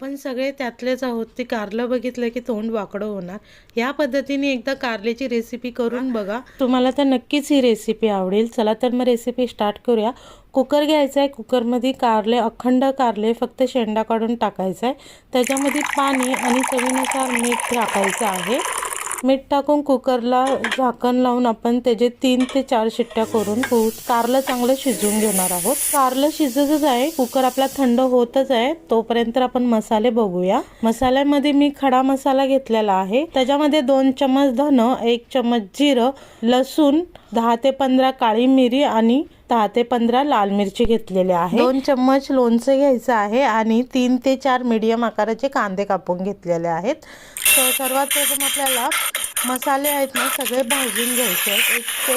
आपण सगळे त्यातलेच आहोत. ते कारलं बघितलं की तोंड वाकडं होणार. या पद्धतीने एकदा कारल्याची रेसिपी करून बघा, तुम्हाला तर नक्कीच ही रेसिपी आवडेल. चला तर मग रेसिपी स्टार्ट करूया. कुकर घ्यायचा आहे. कुकरमध्ये कारले, अखंड कारले, फक्त शेंडा काढून टाकायचा आहे. त्याच्यामध्ये पाणी आणि चवीनुसार मीठ टाकायचं आहे. मीठ टाकून कुकरला झाकण लावून आपण त्याचे 3 ते 4 शिट्ट्या करून कारलं चांगलं शिजवून घेणार आहोत. कारलं शिजतच आहे, कुकर आपला थंड होतच आहे. तोपर्यंत आपण मसाले बघूया. मसाल्यामध्ये मी खडा मसाला घेतलेला आहे. त्याच्यामध्ये 2 चम्मच धन, 1 चम्मच जिरं, लसूण, 10 ते 15 काळी मिरी आणि 10 ते 15 लाल मिरची घेतलेले आहे. 2 चम्मच लोणचं घ्यायचं आहे आणि 3 ते 4 मीडियम आकाराचे कांदे कापून घेतलेले आहेत. तर सर्वात प्रथम आपल्याला मसाले आहेत ना सगळे भाजून घ्यायचे आहेत.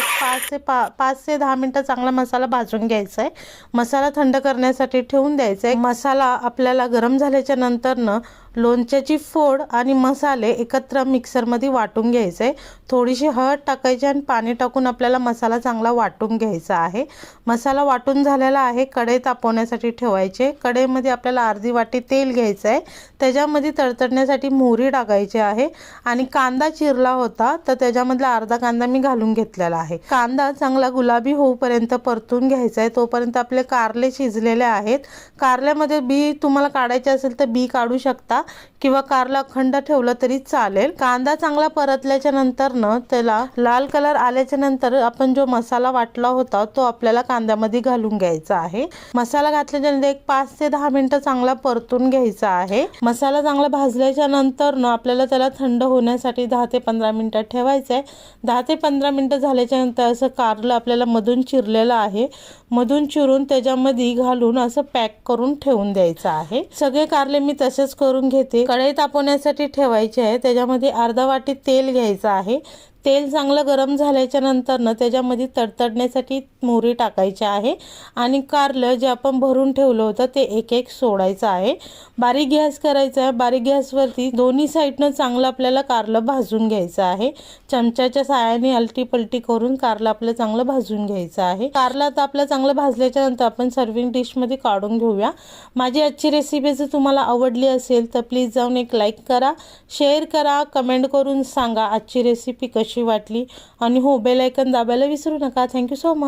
5 ते 10 मिनिटं चांगला मसाला भाजून घ्यायचा आहे. मसाला थंड करण्यासाठी ठेवून द्यायचा आहे. मसाला आपल्याला गरम झाल्याच्या नंतर लोणच्याची फोड आणि मसाले एकत्र मिक्सरमध्ये वाटून घ्यायचे आहे. थोडीशी हळद टाकायची आणि पाणी टाकून आपल्याला मसाला चांगला वाटून घ्यायचा आहे. मसाला वाटून झालेला आहे. कढई तापवण्यासाठी ठेवायचे. कढईमध्ये आपल्याला अर्धी वाटी तेल घ्यायचं आहे. त्याच्यामध्ये तडतडण्यासाठी मोहरी टाकायची आहे आणि कांदा चिरला होता तर त्याच्यामधला अर्धा कांदा मी घालून घेतलेला आहे. कांदा चांगला गुलाबी होऊपर्यंत परतून घ्यायचा आहे. तोपर्यंत आपले कारले शिजलेले आहेत. कारल्यामध्ये बी तुम्हाला काढायचे असेल तर बी काढू शकता किंवा कारला अखंड ठेवलं तरी चालेल. कांदा चांगला परतल्याच्या नंतर त्याला लाल कलर आल्याच्या नंतर आपण जो मसाला वाटला होता तो आपल्याला कांद्यामध्ये घालून घ्यायचा आहे. मसाला घातल्याच्या नंतर 5 ते 10 मिनिटं चांगला परतून घ्यायचा आहे. मसाला चांगला भाजल्याच्या नंतर आपल्याला त्याला थंड होण्यासाठी 10 ते 15 मिनिटं ठेवायचं आहे. 10 ते 15 मिनिटं झाल्याच्या नंतर असं कारलं आपल्याला मधून चिरलेलं आहे. मधून चिरून त्याच्यामध्ये घालून असं पॅक करून ठेवून द्यायचं आहे. सगळे कारले मी तसेच करून घेते. कढई तापवण्यासाठी ठेवायची आहे. त्याच्यामध्ये अर्धा वाटी तेल घ्यायचं आहे. तेल चांगलं गरम झाल्याच्या नंतर त्याच्यामध्ये तडतडण्यासाठी मोहरी टाकायची आहे आणि कारलं जे आपण भरून ठेवलं होतं ते एक एक सोडायचं आहे. बारीक गॅस करायचा आहे. बारीक गॅसवरती दोन्ही साईडनं चांगलं आपल्याला कारलं भाजून घ्यायचं आहे. चमच्याच्या साहाय्याने अलटी पलटी करून कारलं आपलं चांगलं भाजून घ्यायचं आहे. कारलं आता आपलं चांगलं भाजल्याच्या नंतर आपण सर्विंग डिशमध्ये काढून घेऊया. माझी आजची रेसिपी जर तुम्हाला आवडली असेल तर प्लीज जाऊन एक लाईक करा, शेअर करा, कमेंट करून सांगा आजची रेसिपी कशी वाटली आणि हो बेल आयकॉन दाबायला विसरू नका. Thank you so much.